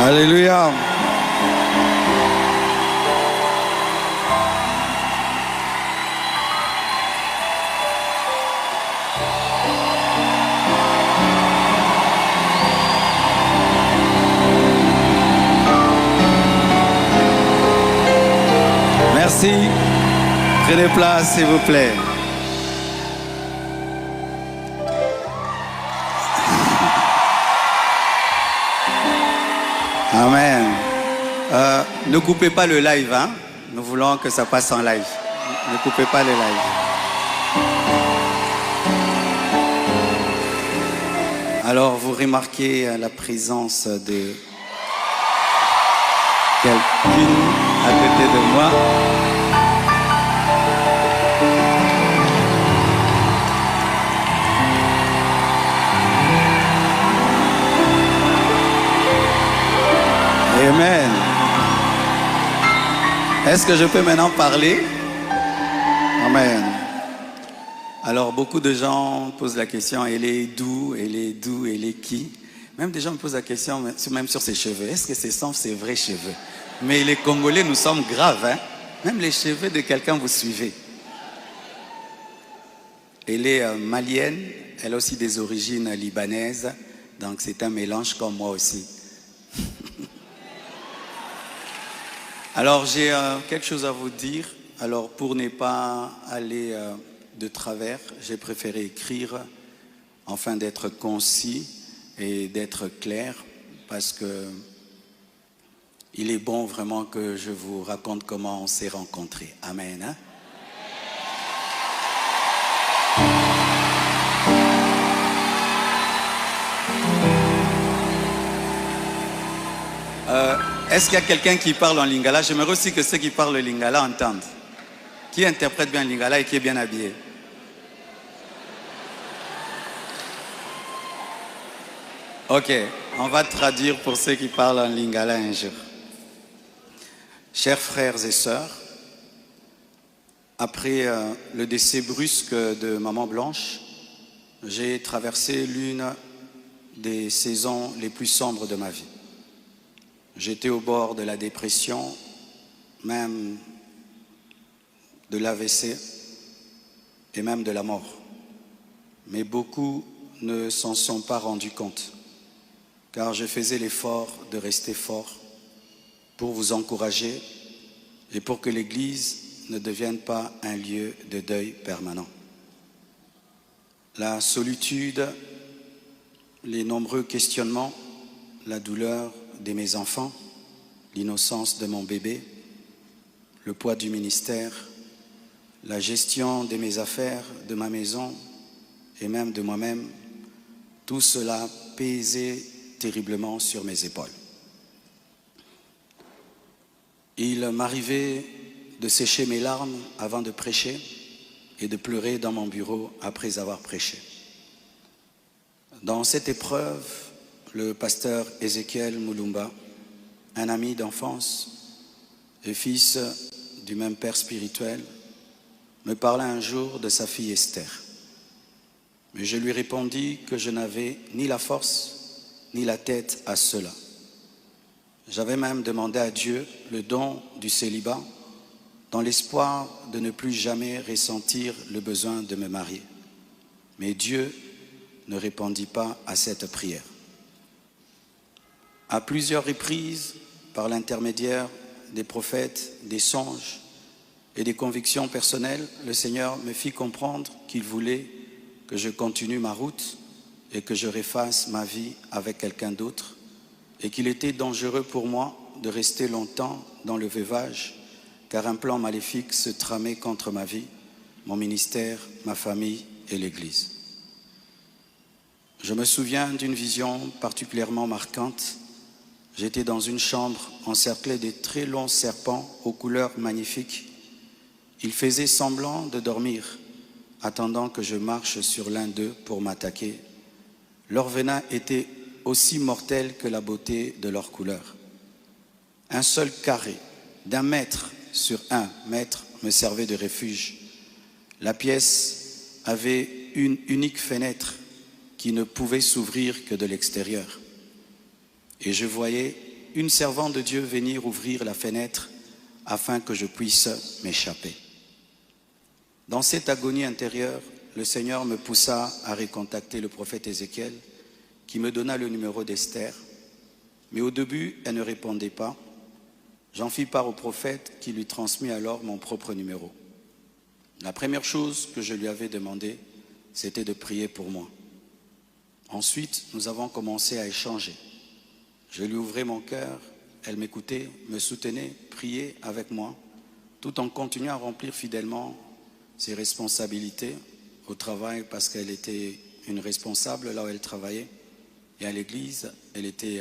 Alléluia. Merci. Prenez place, s'il vous plaît. Amen. Ne coupez pas le live, hein? Nous voulons que ça passe en live. Ne coupez pas le live. Alors, vous remarquez la présence de quelqu'un à côté de moi. Amen. Est-ce que je peux maintenant parler? Amen. Alors, beaucoup de gens posent la question, elle est d'où, elle est d'où, elle est qui? Même des gens me posent la question, même sur ses cheveux. Est-ce que ce sont ses vrais cheveux? Mais les Congolais, nous sommes graves, hein? Même les cheveux de quelqu'un, vous suivez. Elle est malienne, elle a aussi des origines libanaises, donc c'est un mélange comme moi aussi. Alors, j'ai quelque chose à vous dire. Alors, pour ne pas aller de travers, j'ai préféré écrire afin d'être concis et d'être clair, parce que il est bon vraiment que je vous raconte comment on s'est rencontrés. Amen. Hein? Est-ce qu'il y a quelqu'un qui parle en lingala? J'aimerais aussi que ceux qui parlent le lingala entendent. Qui interprète bien le lingala et qui est bien habillé? Ok, on va traduire pour ceux qui parlent en lingala un jour. Chers frères et sœurs, après le décès brusque de Maman Blanche, j'ai traversé l'une des saisons les plus sombres de ma vie. J'étais au bord de la dépression, même de l'AVC et même de la mort. Mais beaucoup ne s'en sont pas rendus compte, car je faisais l'effort de rester fort pour vous encourager et pour que l'Église ne devienne pas un lieu de deuil permanent. La solitude, les nombreux questionnements, la douleur de mes enfants, l'innocence de mon bébé, le poids du ministère, la gestion de mes affaires, de ma maison et même de moi-même, tout cela pesait terriblement sur mes épaules. Il m'arrivait de sécher mes larmes avant de prêcher et de pleurer dans mon bureau après avoir prêché. Dans cette épreuve, le pasteur Ézéchiel Moulumba, un ami d'enfance et fils du même père spirituel, me parla un jour de sa fille Esther. Mais je lui répondis que je n'avais ni la force ni la tête à cela. J'avais même demandé à Dieu le don du célibat dans l'espoir de ne plus jamais ressentir le besoin de me marier. Mais Dieu ne répondit pas à cette prière. À plusieurs reprises, par l'intermédiaire des prophètes, des songes et des convictions personnelles, le Seigneur me fit comprendre qu'il voulait que je continue ma route et que je refasse ma vie avec quelqu'un d'autre, et qu'il était dangereux pour moi de rester longtemps dans le veuvage, car un plan maléfique se tramait contre ma vie, mon ministère, ma famille et l'Église. Je me souviens d'une vision particulièrement marquante. J'étais dans une chambre encerclée de très longs serpents aux couleurs magnifiques. Ils faisaient semblant de dormir, attendant que je marche sur l'un d'eux pour m'attaquer. Leur venin était aussi mortel que la beauté de leur couleur. Un seul carré d'1 mètre sur 1 mètre me servait de refuge. La pièce avait une unique fenêtre qui ne pouvait s'ouvrir que de l'extérieur. Et je voyais une servante de Dieu venir ouvrir la fenêtre afin que je puisse m'échapper. Dans cette agonie intérieure, le Seigneur me poussa à recontacter le prophète Ézéchiel, qui me donna le numéro d'Esther. Mais au début, elle ne répondait pas. J'en fis part au prophète qui lui transmit alors mon propre numéro. La première chose que je lui avais demandé, c'était de prier pour moi. Ensuite, nous avons commencé à échanger. Je lui ouvrais mon cœur, elle m'écoutait, me soutenait, priait avec moi, tout en continuant à remplir fidèlement ses responsabilités au travail parce qu'elle était une responsable là où elle travaillait. Et à l'église, elle était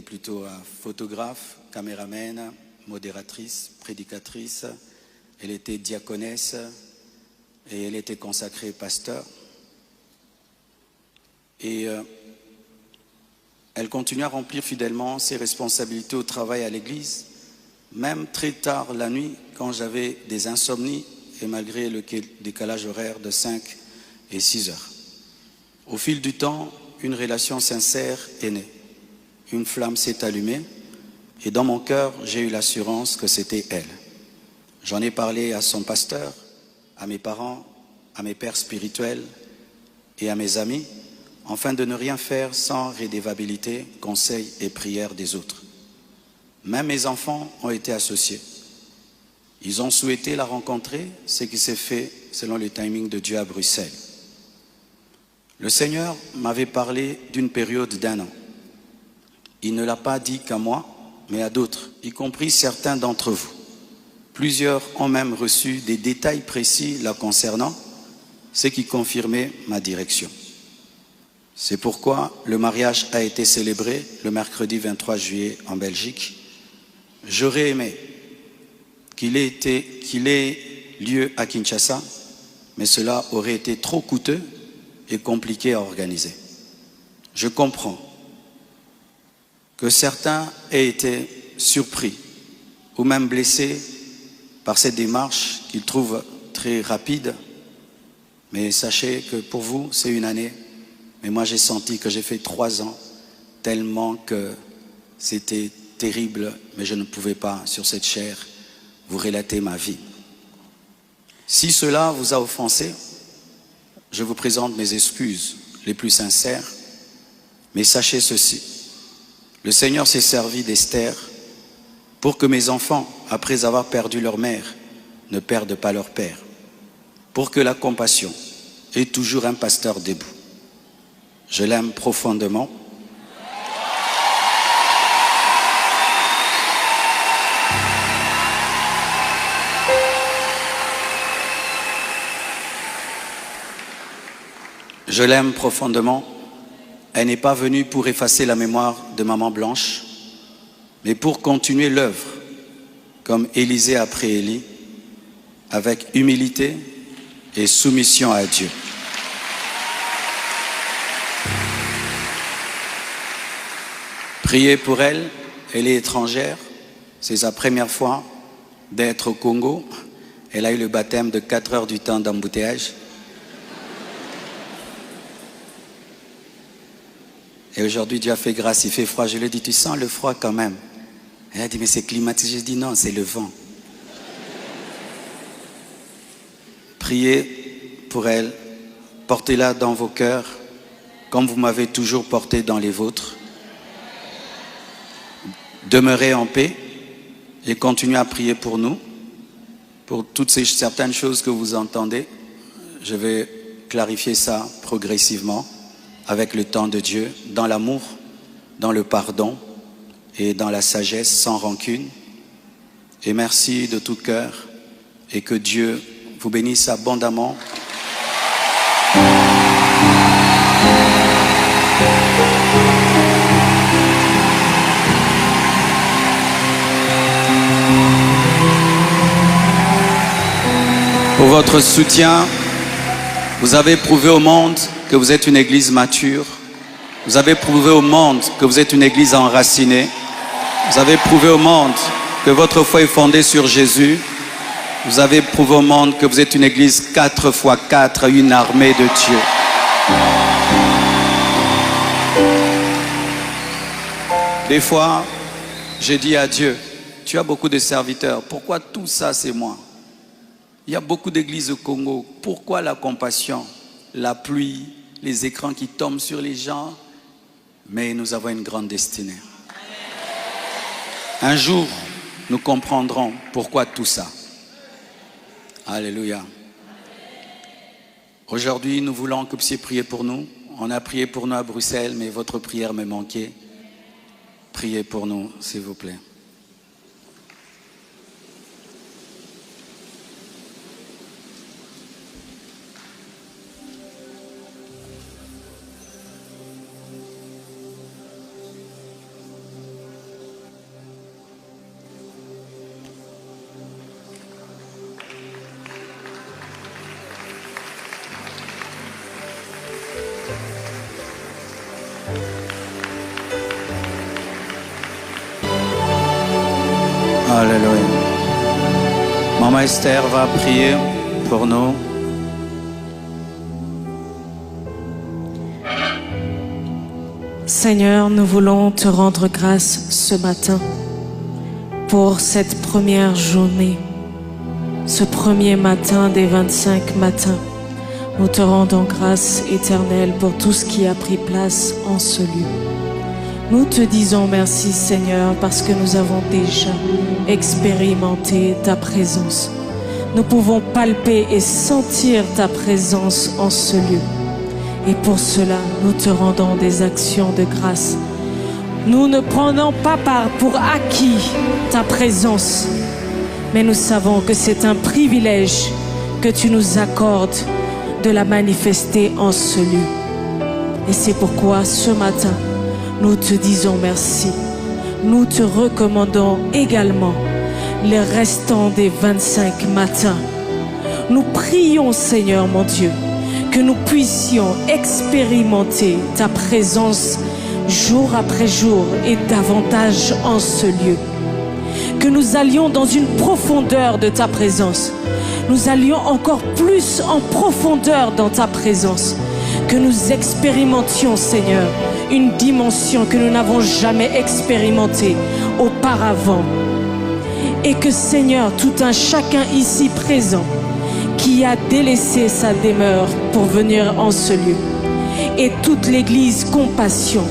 plutôt photographe, caméraman, modératrice, prédicatrice. Elle était diaconesse et elle était consacrée pasteur. Et elle continue à remplir fidèlement ses responsabilités au travail à l'église, même très tard la nuit quand j'avais des insomnies et malgré le décalage horaire de 5 et 6 heures. Au fil du temps, une relation sincère est née. Une flamme s'est allumée et dans mon cœur, j'ai eu l'assurance que c'était elle. J'en ai parlé à son pasteur, à mes parents, à mes pères spirituels et à mes amis, afin de ne rien faire sans rédévabilité, conseil et prière des autres. Même mes enfants ont été associés. Ils ont souhaité la rencontrer, ce qui s'est fait selon le timing de Dieu à Bruxelles. Le Seigneur m'avait parlé d'une période d'1 an. Il ne l'a pas dit qu'à moi, mais à d'autres, y compris certains d'entre vous. Plusieurs ont même reçu des détails précis la concernant, ce qui confirmait ma direction. C'est pourquoi le mariage a été célébré le mercredi 23 juillet en Belgique. J'aurais aimé qu'il ait lieu à Kinshasa, mais cela aurait été trop coûteux et compliqué à organiser. Je comprends que certains aient été surpris ou même blessés par cette démarche qu'ils trouvent très rapide, mais sachez que pour vous, c'est une année. Mais moi, j'ai senti que j'ai fait 3 ans, tellement que c'était terrible, mais je ne pouvais pas, sur cette chair, vous relater ma vie. Si cela vous a offensé, je vous présente mes excuses les plus sincères, mais sachez ceci, le Seigneur s'est servi d'Esther pour que mes enfants, après avoir perdu leur mère, ne perdent pas leur père, pour que la compassion ait toujours un pasteur debout. Je l'aime profondément. Je l'aime profondément. Elle n'est pas venue pour effacer la mémoire de Maman Blanche, mais pour continuer l'œuvre, comme Élisée après Élie, avec humilité et soumission à Dieu. Priez pour elle, elle est étrangère, c'est sa première fois d'être au Congo. Elle a eu le baptême de 4 heures du temps d'embouteillage. Et aujourd'hui, Dieu a fait grâce, il fait froid. Je lui ai dit, tu sens le froid quand même? Elle a dit, mais c'est climatisé. Je dis, non, c'est le vent. Priez pour elle, portez-la dans vos cœurs, comme vous m'avez toujours porté dans les vôtres. Demeurez en paix et continuez à prier pour nous, pour toutes ces certaines choses que vous entendez. Je vais clarifier ça progressivement avec le temps de Dieu, dans l'amour, dans le pardon et dans la sagesse, sans rancune. Et merci de tout cœur et que Dieu vous bénisse abondamment. Pour votre soutien, vous avez prouvé au monde que vous êtes une église mature. Vous avez prouvé au monde que vous êtes une église enracinée. Vous avez prouvé au monde que votre foi est fondée sur Jésus. Vous avez prouvé au monde que vous êtes une église 4x4, une armée de Dieu. Des fois, j'ai dit à Dieu, tu as beaucoup de serviteurs, pourquoi tout ça c'est moi? Il y a beaucoup d'églises au Congo, pourquoi la compassion, la pluie, les écrans qui tombent sur les gens? Mais nous avons une grande destinée. Un jour, nous comprendrons pourquoi tout ça. Alléluia. Aujourd'hui, nous voulons que vous puissiez prier pour nous. On a prié pour nous à Bruxelles, mais votre prière m'est manquée. Priez pour nous, s'il vous plaît. Alléluia. Maman Esther va prier pour nous. Seigneur, nous voulons te rendre grâce ce matin pour cette première journée, ce premier matin des 25 matins. Nous te rendons grâce éternelle pour tout ce qui a pris place en ce lieu. Nous te disons merci Seigneur parce que nous avons déjà expérimenté ta présence. Nous pouvons palper et sentir ta présence en ce lieu. Et pour cela, nous te rendons des actions de grâce. Nous ne prenons pas part pour acquis ta présence, mais nous savons que c'est un privilège que tu nous accordes de la manifester en ce lieu. Et c'est pourquoi ce matin, nous te disons merci. Nous te recommandons également les restants des 25 matins. Nous prions, Seigneur mon Dieu, que nous puissions expérimenter ta présence jour après jour et davantage en ce lieu. Que nous allions dans une profondeur de ta présence. Nous allions encore plus en profondeur dans ta présence. Que nous expérimentions, Seigneur, une dimension que nous n'avons jamais expérimentée auparavant. Et que, Seigneur, tout un chacun ici présent qui a délaissé sa demeure pour venir en ce lieu, et toute l'Église Compassion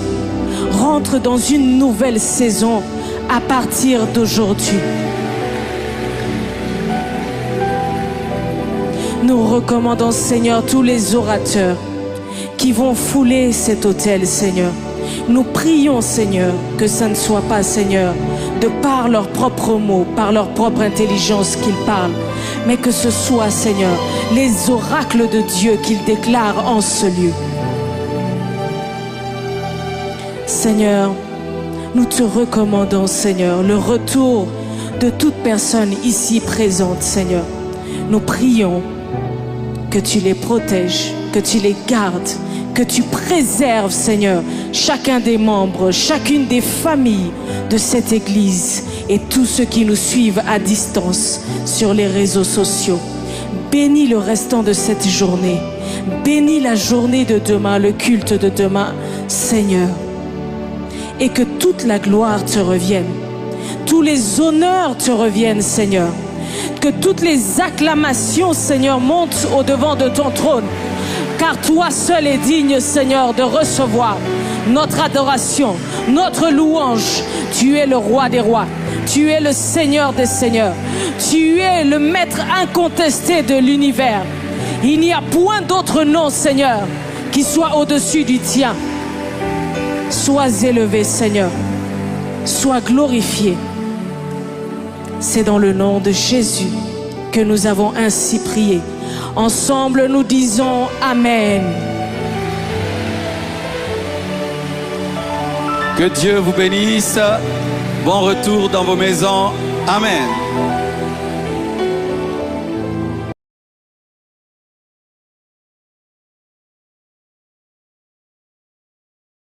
rentre dans une nouvelle saison à partir d'aujourd'hui. Nous recommandons, Seigneur, tous les orateurs qui vont fouler cet autel, Seigneur. Nous prions, Seigneur, que ça ne soit pas, Seigneur, de par leurs propres mots, par leur propre intelligence qu'ils parlent, mais que ce soit, Seigneur, les oracles de Dieu qu'ils déclarent en ce lieu. Seigneur, nous te recommandons, Seigneur, le retour de toute personne ici présente, Seigneur. Nous prions que tu les protèges, que tu les gardes, que tu préserves, Seigneur, chacun des membres, chacune des familles de cette Église et tous ceux qui nous suivent à distance sur les réseaux sociaux. Bénis le restant de cette journée. Bénis la journée de demain, le culte de demain, Seigneur. Et que toute la gloire te revienne. Tous les honneurs te reviennent, Seigneur. Que toutes les acclamations, Seigneur, montent au-devant de ton trône. Car toi seul es digne, Seigneur, de recevoir notre adoration, notre louange. Tu es le roi des rois. Tu es le Seigneur des seigneurs. Tu es le maître incontesté de l'univers. Il n'y a point d'autre nom, Seigneur, qui soit au-dessus du tien. Sois élevé, Seigneur. Sois glorifié. C'est dans le nom de Jésus que nous avons ainsi prié. Ensemble, nous disons Amen. Que Dieu vous bénisse. Bon retour dans vos maisons. Amen.